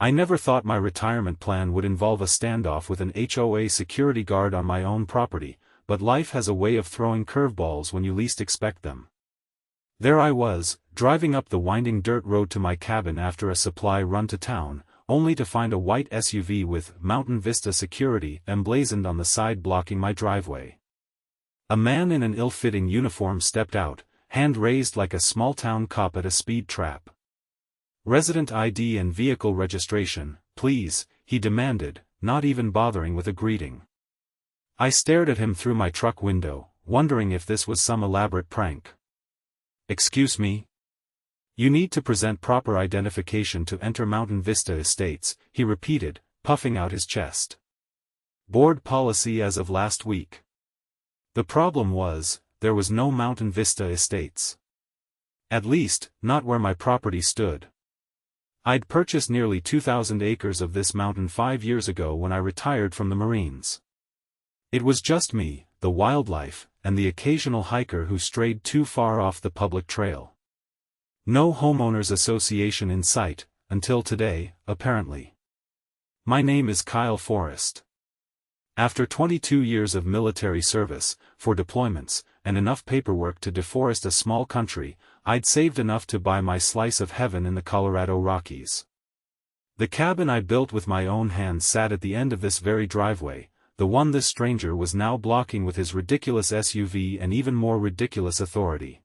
I never thought my retirement plan would involve a standoff with an HOA security guard on my own property, but life has a way of throwing curveballs when you least expect them. There I was, driving up the winding dirt road to my cabin after a supply run to town, only to find a white SUV with Mountain Vista Security emblazoned on the side blocking my driveway. A man in an ill-fitting uniform stepped out, hand raised like a small-town cop at a speed trap. "Resident ID and vehicle registration, please," he demanded, not even bothering with a greeting. I stared at him through my truck window, wondering if this was some elaborate prank. "Excuse me? You need to present proper identification to enter Mountain Vista Estates," he repeated, puffing out his chest. "Board policy as of last week." The problem was, there was no Mountain Vista Estates. At least, not where my property stood. I'd purchased nearly 2,000 acres of this mountain 5 years ago when I retired from the Marines. It was just me, the wildlife, and the occasional hiker who strayed too far off the public trail. No homeowners association in sight, until today, apparently. My name is Kyle Forrest. After 22 years of military service, 4 deployments, and enough paperwork to deforest a small country, I'd saved enough to buy my slice of heaven in the Colorado Rockies. The cabin I built with my own hands sat at the end of this very driveway, the one this stranger was now blocking with his ridiculous SUV and even more ridiculous authority.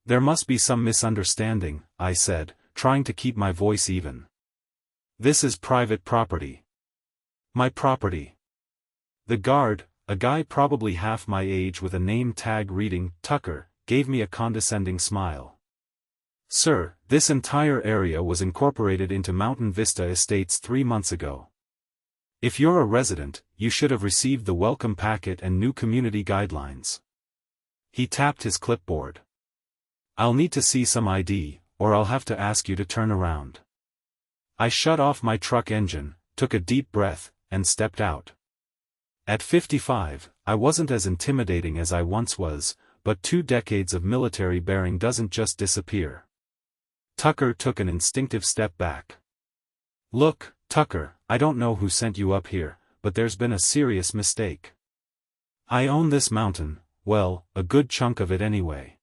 "There must be some misunderstanding," I said, trying to keep my voice even. "This is private property." "My property." The guard, a guy probably half my age with a name tag reading Tucker, gave me a condescending smile. "Sir, this entire area was incorporated into Mountain Vista Estates 3 months ago. If you're a resident, you should have received the welcome packet and new community guidelines." He tapped his clipboard. "I'll need to see some ID, or I'll have to ask you to turn around." I shut off my truck engine, took a deep breath, and stepped out. At 55, I wasn't as intimidating as I once was, but 2 decades of military bearing doesn't just disappear. Tucker took an instinctive step back. "Look, Tucker, I don't know who sent you up here, but there's been a serious mistake. I own this mountain, well, a good chunk of it anyway.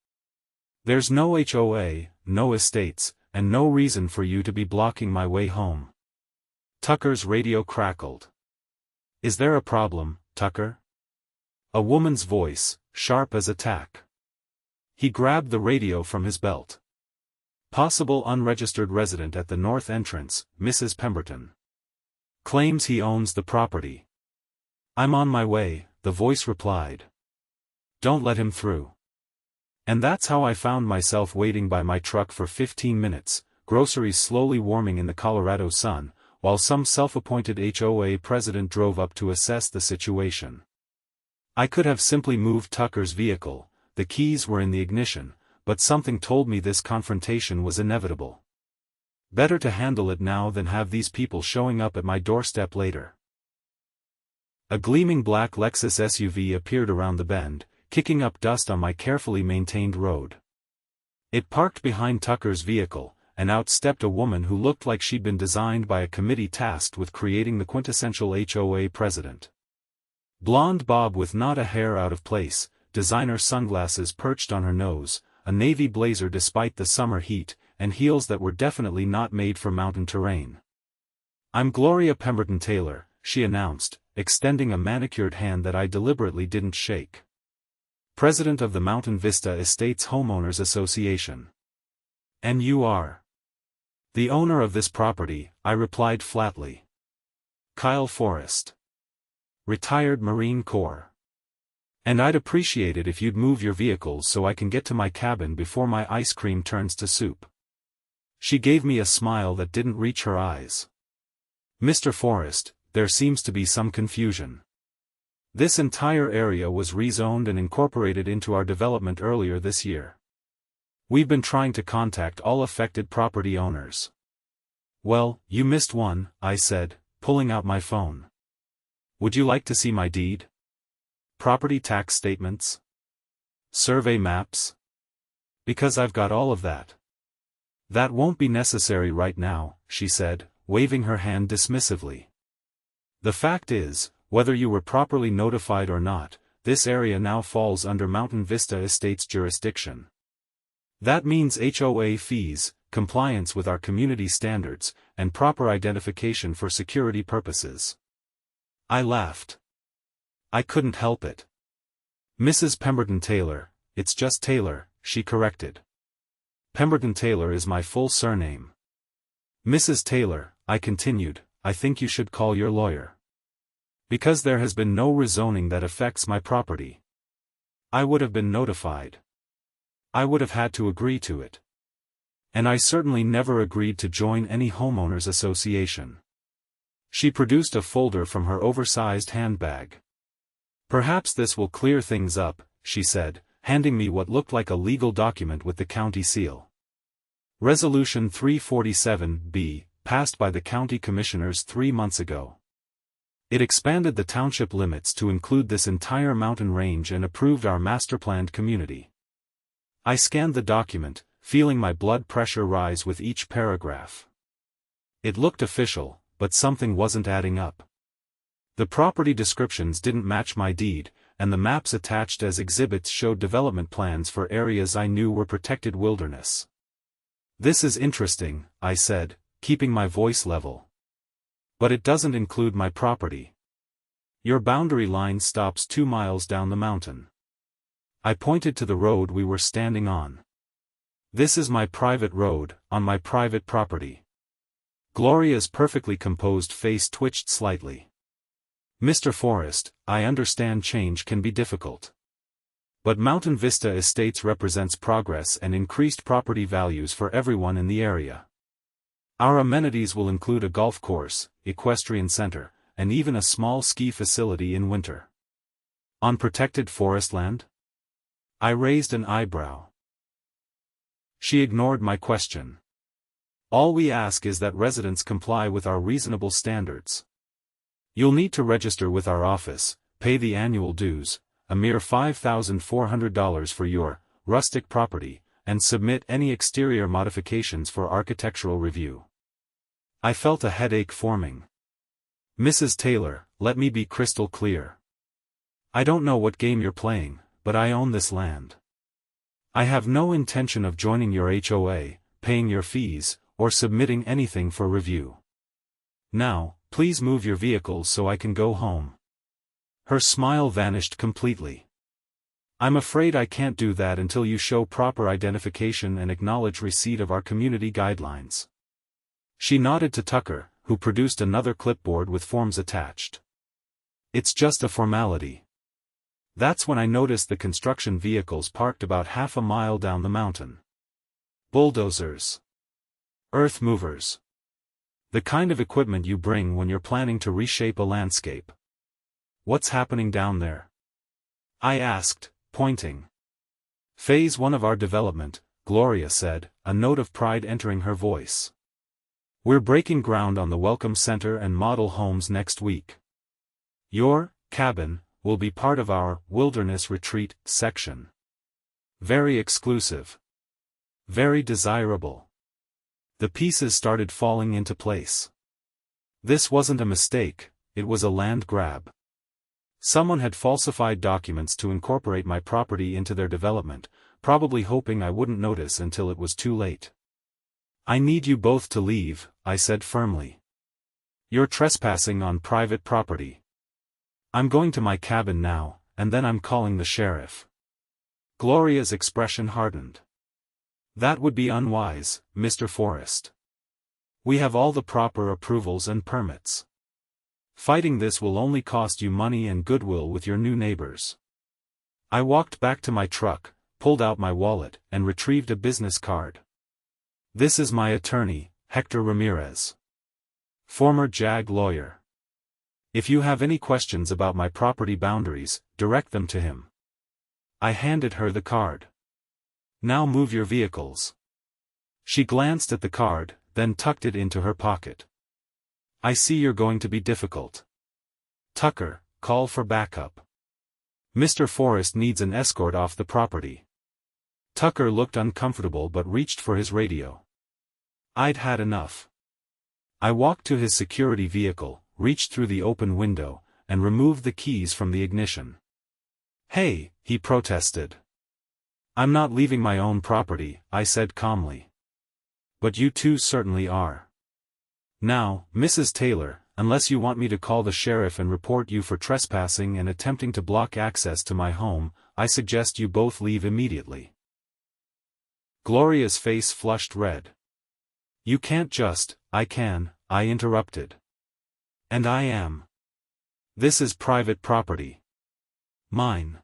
There's no HOA, no estates, and no reason for you to be blocking my way home." Tucker's radio crackled. "Is there a problem, Tucker?" A woman's voice, sharp as a tack. He grabbed the radio from his belt. "Possible unregistered resident at the north entrance, Mrs. Pemberton. Claims he owns the property." "I'm on my way," the voice replied. "Don't let him through." And that's how I found myself waiting by my truck for 15 minutes, groceries slowly warming in the Colorado sun, while some self-appointed HOA president drove up to assess the situation. I could have simply moved Tucker's vehicle, the keys were in the ignition, but something told me this confrontation was inevitable. Better to handle it now than have these people showing up at my doorstep later. A gleaming black Lexus SUV appeared around the bend, kicking up dust on my carefully maintained road. It parked behind Tucker's vehicle, and out stepped a woman who looked like she'd been designed by a committee tasked with creating the quintessential HOA president. Blonde bob with not a hair out of place, designer sunglasses perched on her nose, a navy blazer despite the summer heat, and heels that were definitely not made for mountain terrain. "I'm Gloria Pemberton Taylor," she announced, extending a manicured hand that I deliberately didn't shake. "President of the Mountain Vista Estates Homeowners Association." "And you are?" "The owner of this property," I replied flatly. "Kyle Forrest. Retired Marine Corps. And I'd appreciate it if you'd move your vehicles so I can get to my cabin before my ice cream turns to soup." She gave me a smile that didn't reach her eyes. "Mr. Forrest, there seems to be some confusion. This entire area was rezoned and incorporated into our development earlier this year. We've been trying to contact all affected property owners." "Well, you missed one," I said, pulling out my phone. "Would you like to see my deed? Property tax statements? Survey maps? Because I've got all of that." "That won't be necessary right now," she said, waving her hand dismissively. The fact is, whether you were properly notified or not, this area now falls under Mountain Vista Estates jurisdiction. That means HOA fees, compliance with our community standards, and proper identification for security purposes. I laughed. I couldn't help it. Mrs. Pemberton Taylor, it's just Taylor, she corrected. Pemberton Taylor is my full surname. Mrs. Taylor, I continued, I think you should call your lawyer. Because there has been no rezoning that affects my property. I would have been notified. I would have had to agree to it. And I certainly never agreed to join any homeowners association. She produced a folder from her oversized handbag. Perhaps this will clear things up, she said, handing me what looked like a legal document with the county seal. Resolution 347B, passed by the county commissioners 3 months ago. It expanded the township limits to include this entire mountain range and approved our master-planned community. I scanned the document, feeling my blood pressure rise with each paragraph. It looked official, but something wasn't adding up. The property descriptions didn't match my deed, and the maps attached as exhibits showed development plans for areas I knew were protected wilderness. This is interesting, I said, keeping my voice level. But it doesn't include my property. Your boundary line stops 2 miles down the mountain. I pointed to the road we were standing on. This is my private road, on my private property. Gloria's perfectly composed face twitched slightly. Mr. Forrest, I understand change can be difficult. But Mountain Vista Estates represents progress and increased property values for everyone in the area. Our amenities will include a golf course, equestrian center, and even a small ski facility in winter. On protected forest land? I raised an eyebrow. She ignored my question. All we ask is that residents comply with our reasonable standards. You'll need to register with our office, pay the annual dues, a mere $5,400 for your rustic property, and submit any exterior modifications for architectural review. I felt a headache forming. Mrs. Taylor, let me be crystal clear. I don't know what game you're playing, but I own this land. I have no intention of joining your HOA, paying your fees, or submitting anything for review. Now, please move your vehicles so I can go home. Her smile vanished completely. I'm afraid I can't do that until you show proper identification and acknowledge receipt of our community guidelines. She nodded to Tucker, who produced another clipboard with forms attached. It's just a formality. That's when I noticed the construction vehicles parked about half a mile down the mountain. Bulldozers. Earth movers. The kind of equipment you bring when you're planning to reshape a landscape. What's happening down there? I asked, pointing. Phase 1 of our development, Gloria said, a note of pride entering her voice. We're breaking ground on the Welcome Center and model homes next week. Your cabin will be part of our Wilderness Retreat section. Very exclusive. Very desirable. The pieces started falling into place. This wasn't a mistake, it was a land grab. Someone had falsified documents to incorporate my property into their development, probably hoping I wouldn't notice until it was too late. I need you both to leave, I said firmly. You're trespassing on private property. I'm going to my cabin now, and then I'm calling the sheriff. Gloria's expression hardened. That would be unwise, Mr. Forrest. We have all the proper approvals and permits. Fighting this will only cost you money and goodwill with your new neighbors. I walked back to my truck, pulled out my wallet, and retrieved a business card. This is my attorney, Hector Ramirez. Former JAG lawyer. If you have any questions about my property boundaries, direct them to him. I handed her the card. Now move your vehicles. She glanced at the card, then tucked it into her pocket. I see you're going to be difficult. Tucker, call for backup. Mr. Forrest needs an escort off the property. Tucker looked uncomfortable but reached for his radio. I'd had enough. I walked to his security vehicle, reached through the open window, and removed the keys from the ignition. "Hey," he protested. "I'm not leaving my own property," I said calmly. "But you two certainly are. Now, Mrs. Taylor, unless you want me to call the sheriff and report you for trespassing and attempting to block access to my home, I suggest you both leave immediately." Gloria's face flushed red. "You can't just." "I can," I interrupted. "And I am. This is private property. Mine.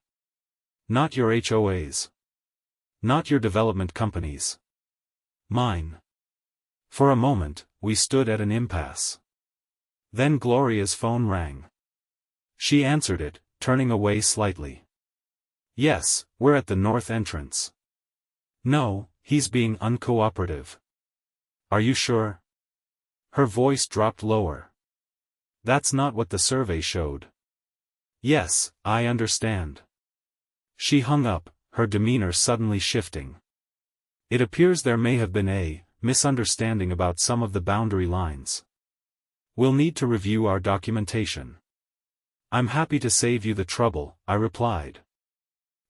Not your HOA's. Not your development company's. Mine." For a moment, we stood at an impasse. Then Gloria's phone rang. She answered it, turning away slightly. "Yes, we're at the north entrance." "No, he's being uncooperative." "Are you sure?" Her voice dropped lower. "That's not what the survey showed." "Yes, I understand." She hung up, her demeanor suddenly shifting. "It appears there may have been a misunderstanding about some of the boundary lines. We'll need to review our documentation." "I'm happy to save you the trouble," I replied.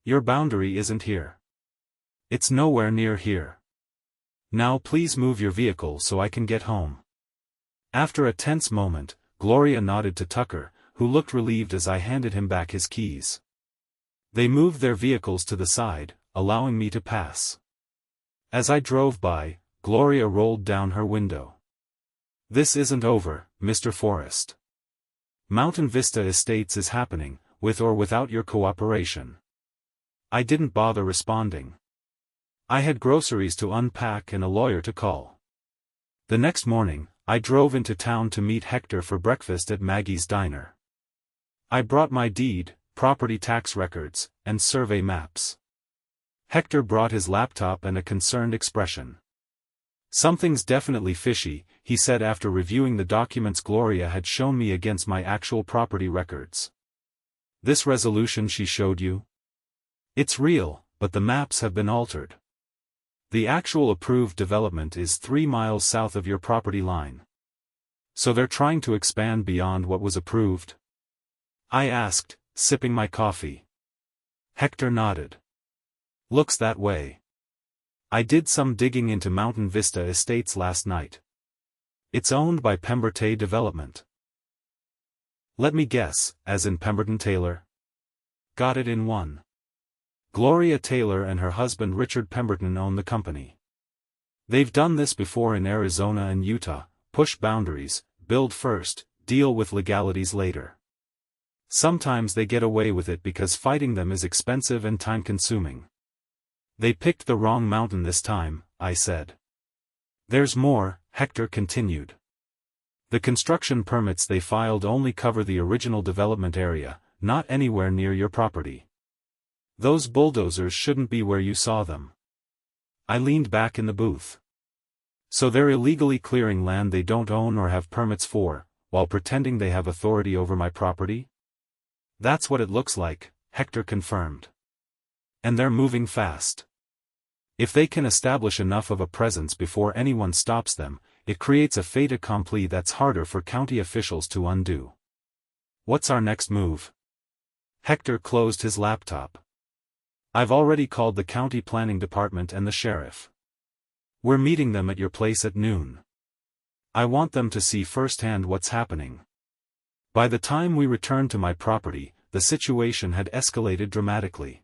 "Your boundary isn't here. It's nowhere near here. Now please move your vehicle so I can get home." After a tense moment, Gloria nodded to Tucker, who looked relieved as I handed him back his keys. They moved their vehicles to the side, allowing me to pass. As I drove by, Gloria rolled down her window. "This isn't over, Mr. Forrest. Mountain Vista Estates is happening, with or without your cooperation." I didn't bother responding. I had groceries to unpack and a lawyer to call. The next morning, I drove into town to meet Hector for breakfast at Maggie's Diner. I brought my deed, property tax records, and survey maps. Hector brought his laptop and a concerned expression. "Something's definitely fishy," he said after reviewing the documents Gloria had shown me against my actual property records. "This resolution she showed you? It's real, but the maps have been altered. The actual approved development is 3 miles south of your property line. So they're trying to expand beyond what was approved?" I asked, sipping my coffee. Hector nodded. "Looks that way. I did some digging into Mountain Vista Estates last night. It's owned by PemberTay Development." "Let me guess, as in Pemberton Taylor?" "Got it in one. Gloria Taylor and her husband Richard Pemberton own the company. They've done this before in Arizona and Utah: push boundaries, build first, deal with legalities later. Sometimes they get away with it because fighting them is expensive and time-consuming. They picked the wrong mountain this time," I said. "There's more," Hector continued. "The construction permits they filed only cover the original development area, not anywhere near your property. Those bulldozers shouldn't be where you saw them." I leaned back in the booth. "So they're illegally clearing land they don't own or have permits for, while pretending they have authority over my property?" "That's what it looks like," Hector confirmed. "And they're moving fast. If they can establish enough of a presence before anyone stops them, it creates a fait accompli that's harder for county officials to undo." "What's our next move?" Hector closed his laptop. "I've already called the county planning department and the sheriff. We're meeting them at your place at noon. I want them to see firsthand what's happening." By the time we returned to my property, the situation had escalated dramatically.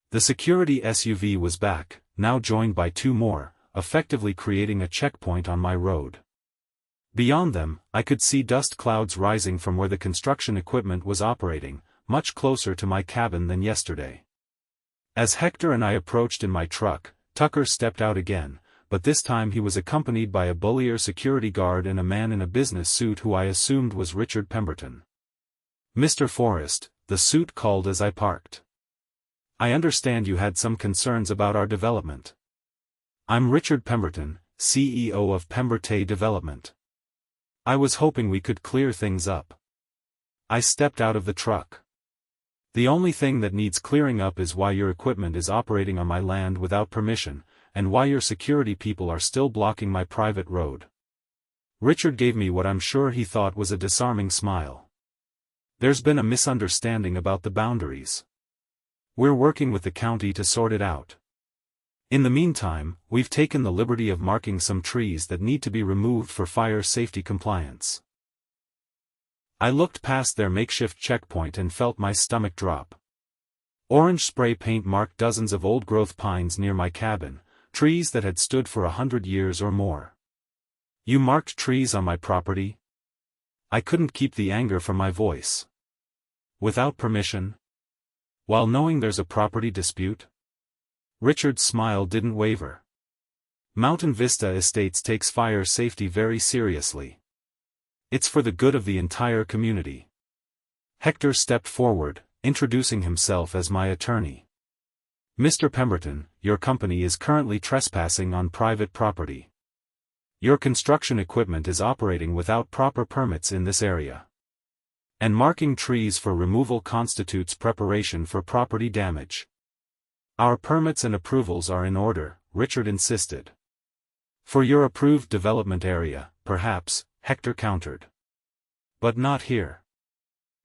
The security SUV was back, now joined by 2 more, effectively creating a checkpoint on my road. Beyond them, I could see dust clouds rising from where the construction equipment was operating, much closer to my cabin than yesterday. As Hector and I approached in my truck, Tucker stepped out again, but this time he was accompanied by a bullier security guard and a man in a business suit who I assumed was Richard Pemberton. "Mr. Forrest," the suit called as I parked. "I understand you had some concerns about our development." "I'm Richard Pemberton, CEO of PemberTay Development. I was hoping we could clear things up." I stepped out of the truck. "The only thing that needs clearing up is why your equipment is operating on my land without permission, and why your security people are still blocking my private road." Richard gave me what I'm sure he thought was a disarming smile. There's been a misunderstanding about the boundaries. We're working with the county to sort it out. In the meantime, we've taken the liberty of marking some trees that need to be removed for fire safety compliance. I looked past their makeshift checkpoint and felt my stomach drop. Orange spray paint marked dozens of old-growth pines near my cabin, trees that had stood for 100 years or more. You marked trees on my property? I couldn't keep the anger from my voice. Without permission? While knowing there's a property dispute? Richard's smile didn't waver. Mountain Vista Estates takes fire safety very seriously. It's for the good of the entire community. Hector stepped forward, introducing himself as my attorney. Mr. Pemberton, your company is currently trespassing on private property. Your construction equipment is operating without proper permits in this area. And marking trees for removal constitutes preparation for property damage. Our permits and approvals are in order, Richard insisted. For your approved development area, perhaps, Hector countered. But not here.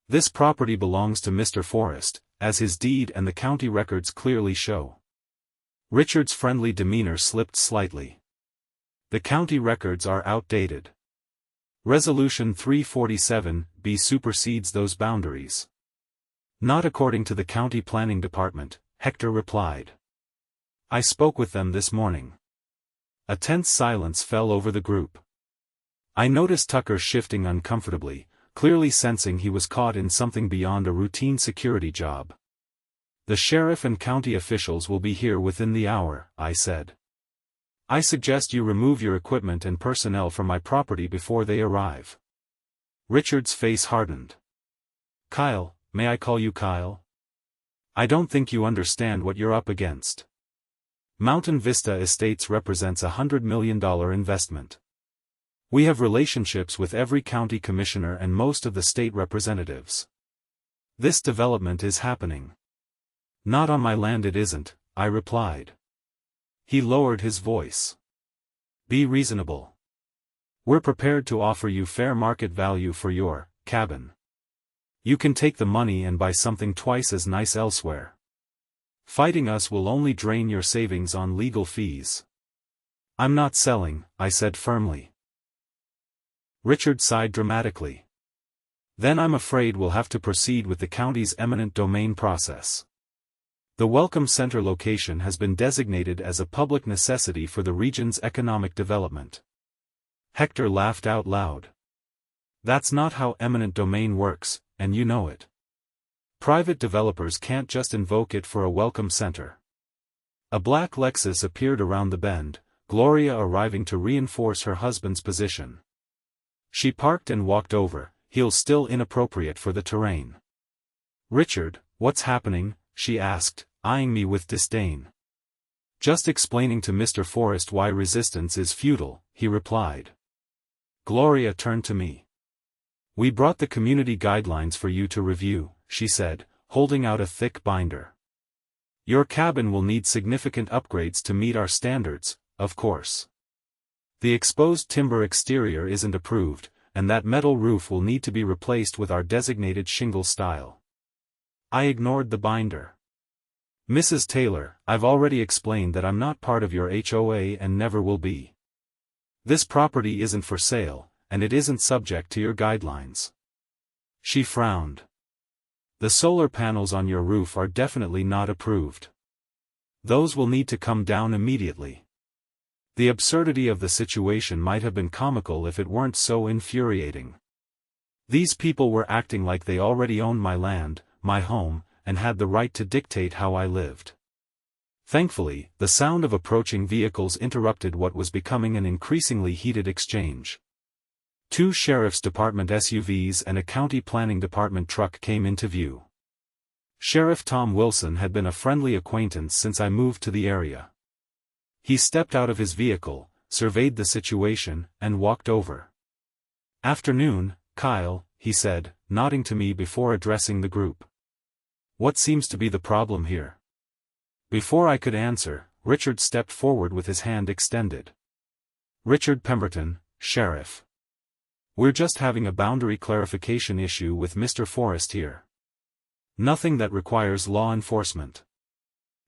This property belongs to Mr. Forrest, as his deed and the county records clearly show. Richard's friendly demeanor slipped slightly. The county records are outdated. Resolution 347B supersedes those boundaries. Not according to the county planning department, Hector replied. I spoke with them this morning. A tense silence fell over the group. I noticed Tucker shifting uncomfortably, clearly sensing he was caught in something beyond a routine security job. The sheriff and county officials will be here within the hour, I said. I suggest you remove your equipment and personnel from my property before they arrive. Richard's face hardened. Kyle, may I call you Kyle? I don't think you understand what you're up against. Mountain Vista Estates represents a $100 million investment. We have relationships with every county commissioner and most of the state representatives. This development is happening. Not on my land it isn't, I replied. He lowered his voice. Be reasonable. We're prepared to offer you fair market value for your cabin. You can take the money and buy something twice as nice elsewhere. Fighting us will only drain your savings on legal fees. I'm not selling, I said firmly. Richard sighed dramatically. Then I'm afraid we'll have to proceed with the county's eminent domain process. The Welcome Center location has been designated as a public necessity for the region's economic development. Hector laughed out loud. That's not how eminent domain works, and you know it. Private developers can't just invoke it for a welcome center. A black Lexus appeared around the bend, Gloria arriving to reinforce her husband's position. She parked and walked over, heels still inappropriate for the terrain. Richard, what's happening? She asked, eyeing me with disdain. Just explaining to Mr. Forrest why resistance is futile, he replied. Gloria turned to me. We brought the community guidelines for you to review, she said, holding out a thick binder. Your cabin will need significant upgrades to meet our standards, of course. The exposed timber exterior isn't approved, and that metal roof will need to be replaced with our designated shingle style. I ignored the binder. Mrs. Taylor, I've already explained that I'm not part of your HOA and never will be. This property isn't for sale, and it isn't subject to your guidelines. She frowned. The solar panels on your roof are definitely not approved. Those will need to come down immediately. The absurdity of the situation might have been comical if it weren't so infuriating. These people were acting like they already owned my land, my home, and had the right to dictate how I lived. Thankfully, the sound of approaching vehicles interrupted what was becoming an increasingly heated exchange. 2 sheriff's department SUVs and a county planning department truck came into view. Sheriff Tom Wilson had been a friendly acquaintance since I moved to the area. He stepped out of his vehicle, surveyed the situation, and walked over. Afternoon, Kyle, he said, nodding to me before addressing the group. What seems to be the problem here? Before I could answer, Richard stepped forward with his hand extended. Richard Pemberton, Sheriff. We're just having a boundary clarification issue with Mr. Forrest here. Nothing that requires law enforcement."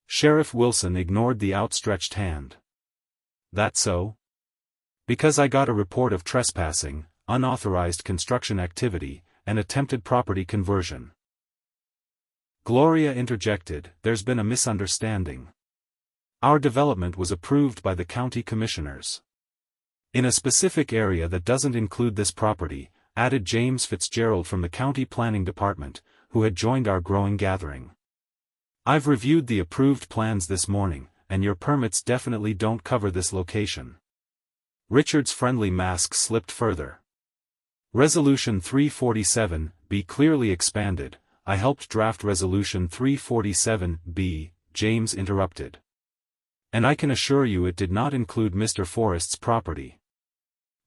Sheriff Wilson ignored the outstretched hand. "That so?" "Because I got a report of trespassing, unauthorized construction activity, and attempted property conversion." Gloria interjected, "There's been a misunderstanding. Our development was approved by the county commissioners. In a specific area that doesn't include this property," added James Fitzgerald from the county planning department, who had joined our growing gathering. "I've reviewed the approved plans this morning, and your permits definitely don't cover this location." Richard's friendly mask slipped further. "Resolution 347B clearly expanded. I helped draft Resolution 347B, James interrupted. "And I can assure you it did not include Mr. Forrest's property.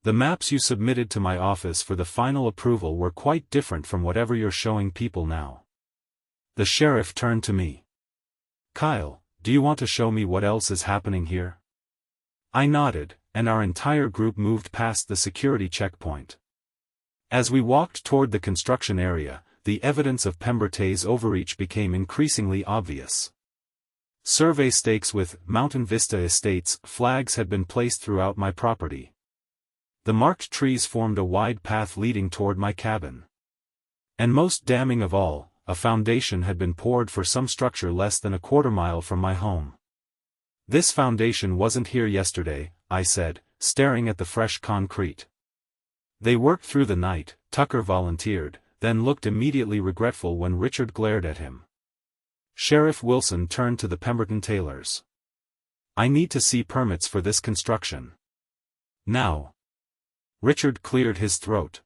The maps you submitted to my office for the final approval were quite different from whatever you're showing people now." The sheriff turned to me. "Kyle, do you want to show me what else is happening here?" I nodded, and our entire group moved past the security checkpoint. As we walked toward the construction area, the evidence of PemberTay's overreach became increasingly obvious. Survey stakes with Mountain Vista Estates flags had been placed throughout my property. The marked trees formed a wide path leading toward my cabin. And most damning of all, a foundation had been poured for some structure less than a quarter-mile from my home. "This foundation wasn't here yesterday," I said, staring at the fresh concrete. "They worked through the night," Tucker volunteered, then looked immediately regretful when Richard glared at him. Sheriff Wilson turned to the Pemberton Taylors. "I need to see permits for this construction. Now." Richard cleared his throat.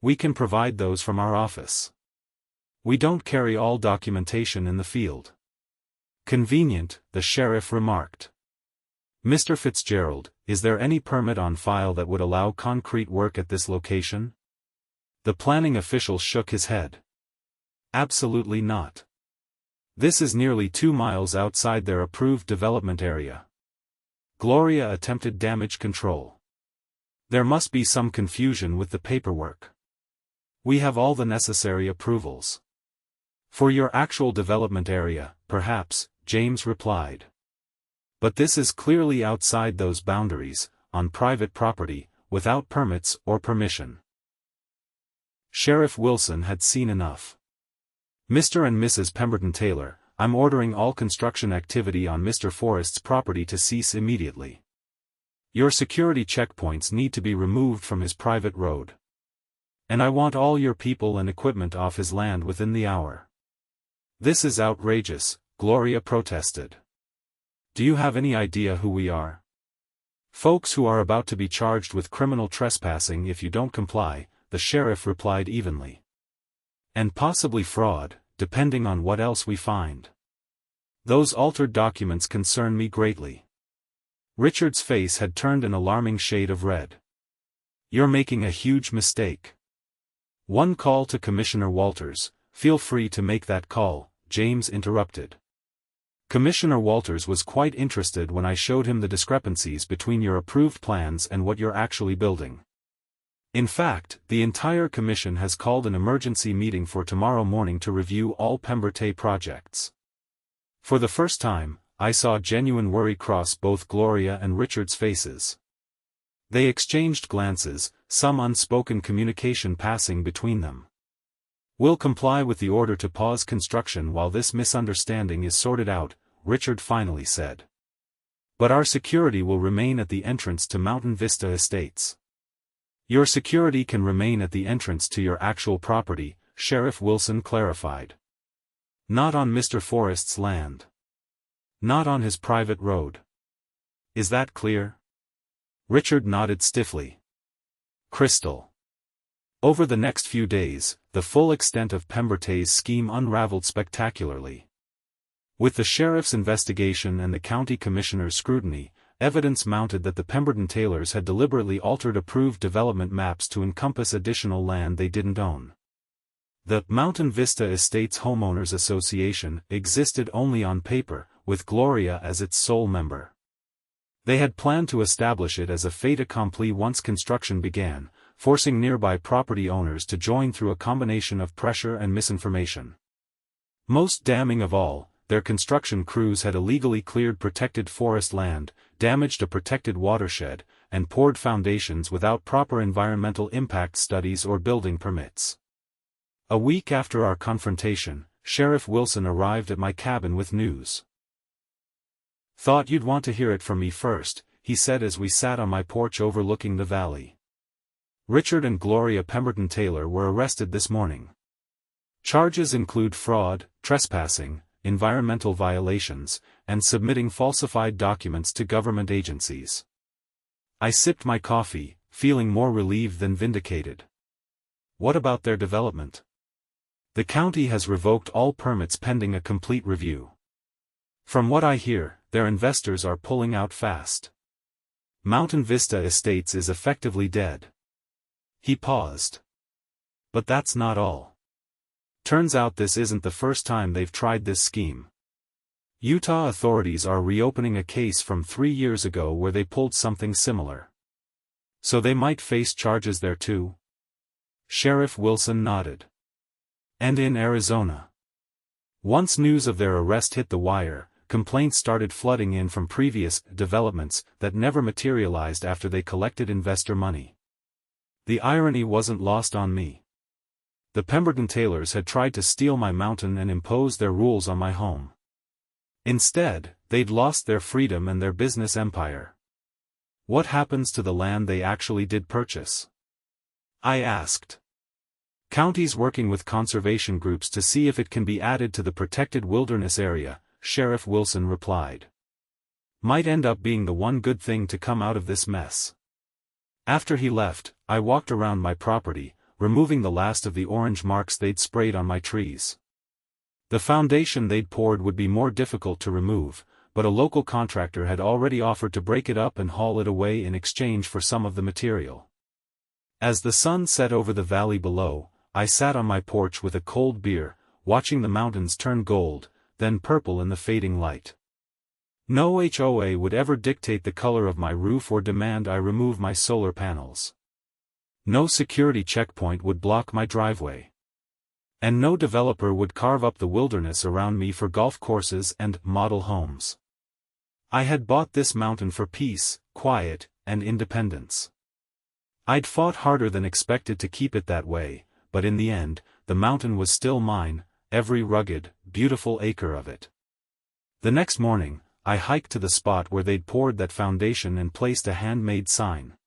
"We can provide those from our office. We don't carry all documentation in the field." "Convenient," the sheriff remarked. "Mr. Fitzgerald, is there any permit on file that would allow concrete work at this location?" The planning official shook his head. "Absolutely not. This is nearly 2 miles outside their approved development area." Gloria attempted damage control. "There must be some confusion with the paperwork. We have all the necessary approvals." "For your actual development area, perhaps," James replied. "But this is clearly outside those boundaries, on private property, without permits or permission." Sheriff Wilson had seen enough. "Mr. and Mrs. Pemberton Taylor, I'm ordering all construction activity on Mr. Forrest's property to cease immediately. Your security checkpoints need to be removed from his private road. And I want all your people and equipment off his land within the hour." "This is outrageous," Gloria protested. "Do you have any idea who we are? Folks who are about to be charged with criminal trespassing if you don't comply," the sheriff replied evenly. "And possibly fraud, depending on what else we find. Those altered documents concern me greatly." Richard's face had turned an alarming shade of red. "You're making a huge mistake." "One call to Commissioner Walters." "Feel free to make that call," James interrupted. "Commissioner Walters was quite interested when I showed him the discrepancies between your approved plans and what you're actually building. In fact, the entire commission has called an emergency meeting for tomorrow morning to review all PemberTay projects." For the first time, I saw genuine worry cross both Gloria and Richard's faces. They exchanged glances, some unspoken communication passing between them. "We'll comply with the order to pause construction while this misunderstanding is sorted out," Richard finally said. "But our security will remain at the entrance to Mountain Vista Estates." "Your security can remain at the entrance to your actual property," Sheriff Wilson clarified. "Not on Mr. Forrest's land. Not on his private road. Is that clear?" Richard nodded stiffly. "Crystal." Over the next few days, the full extent of PemberTay's scheme unraveled spectacularly. With the sheriff's investigation and the county commissioner's scrutiny, evidence mounted that the Pemberton Taylors had deliberately altered approved development maps to encompass additional land they didn't own. The Mountain Vista Estates Homeowners Association existed only on paper, with Gloria as its sole member. They had planned to establish it as a fait accompli once construction began, forcing nearby property owners to join through a combination of pressure and misinformation. Most damning of all, their construction crews had illegally cleared protected forest land, damaged a protected watershed, and poured foundations without proper environmental impact studies or building permits. A week after our confrontation, Sheriff Wilson arrived at my cabin with news. "Thought you'd want to hear it from me first," he said as we sat on my porch overlooking the valley. "Richard and Gloria Pemberton Taylor were arrested this morning. Charges include fraud, trespassing, environmental violations, and submitting falsified documents to government agencies." I sipped my coffee, feeling more relieved than vindicated. "What about their development?" "The county has revoked all permits pending a complete review. From what I hear, their investors are pulling out fast. Mountain Vista Estates is effectively dead." He paused. "But that's not all. Turns out this isn't the first time they've tried this scheme. Utah authorities are reopening a case from 3 years ago where they pulled something similar. So they might face charges there too?" Sheriff Wilson nodded. "And in Arizona. Once news of their arrest hit the wire, complaints started flooding in from previous developments that never materialized after they collected investor money. The irony wasn't lost on me. The Pemberton Taylors had tried to steal my mountain and impose their rules on my home. Instead, they'd lost their freedom and their business empire. What happens to the land they actually did purchase?" I asked. "County's working with conservation groups to see if it can be added to the protected wilderness area," Sheriff Wilson replied. "Might end up being the one good thing to come out of this mess." After he left, I walked around my property, removing the last of the orange marks they'd sprayed on my trees. The foundation they'd poured would be more difficult to remove, but a local contractor had already offered to break it up and haul it away in exchange for some of the material. As the sun set over the valley below, I sat on my porch with a cold beer, watching the mountains turn gold, then purple in the fading light. No HOA would ever dictate the color of my roof or demand I remove my solar panels. No security checkpoint would block my driveway. And no developer would carve up the wilderness around me for golf courses and model homes. I had bought this mountain for peace, quiet, and independence. I'd fought harder than expected to keep it that way, but in the end, the mountain was still mine, every rugged, beautiful acre of it. The next morning, I hiked to the spot where they'd poured that foundation and placed a handmade sign.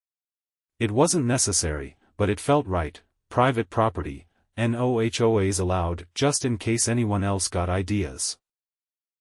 It wasn't necessary, but it felt right: private property, no HOAs allowed, just in case anyone else got ideas.